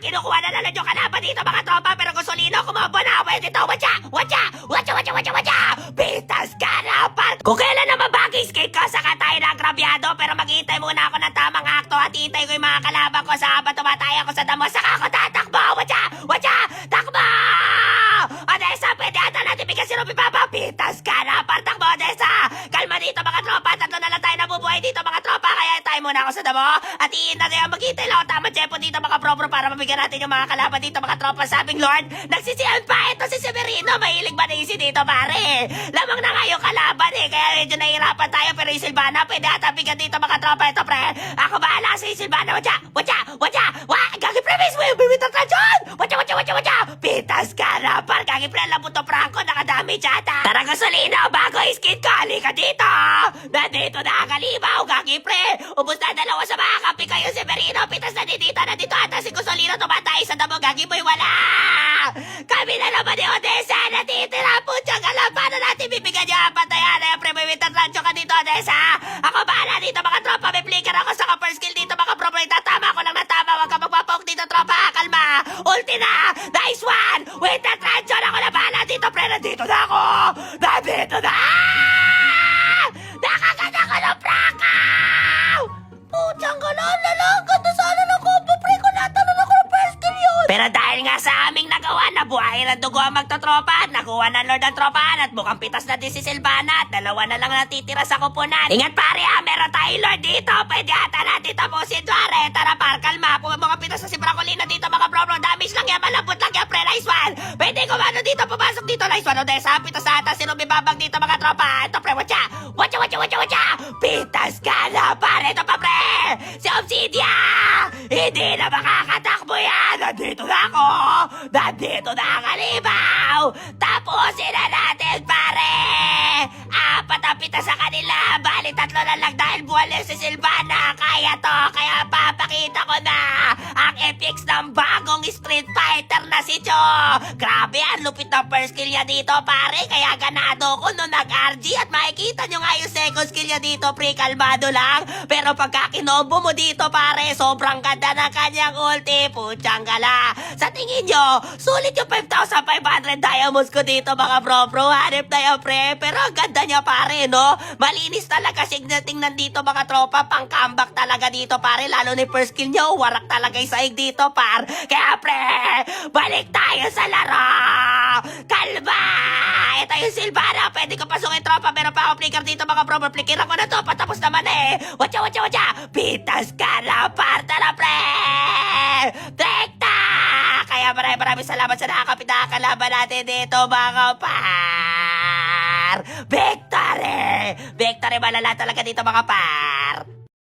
Kinukuha na lang yung kalaban dito mga tropa. Pero Gusolino, kumobo na. Pwede to. Watcha. Pitas ka na, par. Kung kailan naman bagay skate ko, saka tayo na agrabyado. Pero maghihintay muna ako ng tamang akto at hintay ko yung mga kalaban ko sa habang tumatay ako sa damo. Saka ako tatakbo. Watcha. Takbo! Odessa, pwede ata natin bigyan si Ruby Papa. Pitas ka na, par. Takbo, Odessa. Kalma dito mga tropa. Tatlo na lang tayo nabubuhay dito mga tropa. Kaya tayo muna ako sa damo. At iinna tayo maghihintay lang ako tamang tempo dito mga pro para mabigyan natin yung mga kalaban dito mga tropa. Sabing Lord, nagsisiyan pa ito si Severino. Mahilig ba na isi dito pare? Lamang na nga yung kalaban eh. Kaya medyo nahihirapan tayo. Pero yung Silvana, pwede ata bigyan dito mga tropa. Ito pre, ako bahala sa Silvana. Watcha. Gagi pre, miss mo yung bimitan ka dyan. Watcha. Pitas ka na, par. Gagi pre, labuto Franco. Nakadamage ata. Tara Gusolino, bago iskit ko. Halika dito. Nandito na kalibaw. Gagi pre, ubus na dalawa sa mga kapi kayo Severino. Pitas na dito ata si Gusolino. Tumatay sa damo. Gagi boy, wala. Kami na naman ni Odessa. Natitira po dyan. Alam, paano natin bibigyan niya ang patayan? Ay, pre, may rancho ka dito, Odessa. Ako bahala dito, mga tropa. May flicker ako sa first skill dito, mga pro. Tatama ko lang na tama. Huwag ka magpapok dito, tropa. Kalma. Ulti na. Nice one. Wait, that rancho na ako na bahala dito, pre. Nandito na ako. Nandito na. Nakaganda ko ng prakaw. Putsang ganon na lang. Ganda sana ng combo, pre. Kung natanong ako ng first skill yun. Pero dahil nga sa aming nagawa na buhay ng dugo ang magtotropa at nakuha ng Lord ang tropahan at mukhang pitas na din si Silvana at dalawa na lang natitira sa kupunan. Ingat pare ha, meron tayo Lord dito. Pwede ata natin tapusin tuwari. Tara par, kalma. Kung mga pitas na si Bracolino dito mga bro, damage lang yan, malambot lang yan pre. Nice one. Pwede kumano dito, pumasok dito. Nice one. Odessa, pitas na ata si Ruby Babag dito mga tropa. Ito pre, watcha. Pitas ka na pare. Ito pa pre. Si Obsidia. Hindi na makakatakbo yan. Nandito na ako. Nandito na kalibaw. Tapusin na natin pare. Apat ang pitas sa kanila. Bali tatlo na lang dahil buwalin si Silvana. Kaya to. Kaya papakita ko na ang epics ng bagong Street Fighter na si Cho. Grabe, ang lupit ng first skill niya dito pare. Kaya ganado ko nung nag-RG at makikita nyo nga yung second skill niya dito pre. Kalmado lang. Pero pagka kinobo mo dito pare, sobrang ganda ng kanyang ulti. Putsang gala. Sa tingin nyo, sulit yung 5,500 diamonds ko dito mga bro. Hanip na yan pre. Pero ang ganda niya pare no. Malinis talaga tingnan dito mga tropa. Pang comeback talaga dito pare. Lalo ni first skill nyo, warak talaga yung saig dito par. Kaya pre, balik tayo sa laro. Kalma. Ito yung Silvana. Pwede ko pasukin tropa. Pero pa ako flicker dito mga bro. Flickeran ko na to. Patapos naman eh. Watcha. Pitas ka na par. Tara pre. Trekta. Kaya maraming salamat sa nakakapit na kalaban natin dito mga par. Victory. Victory malala talaga dito mga par.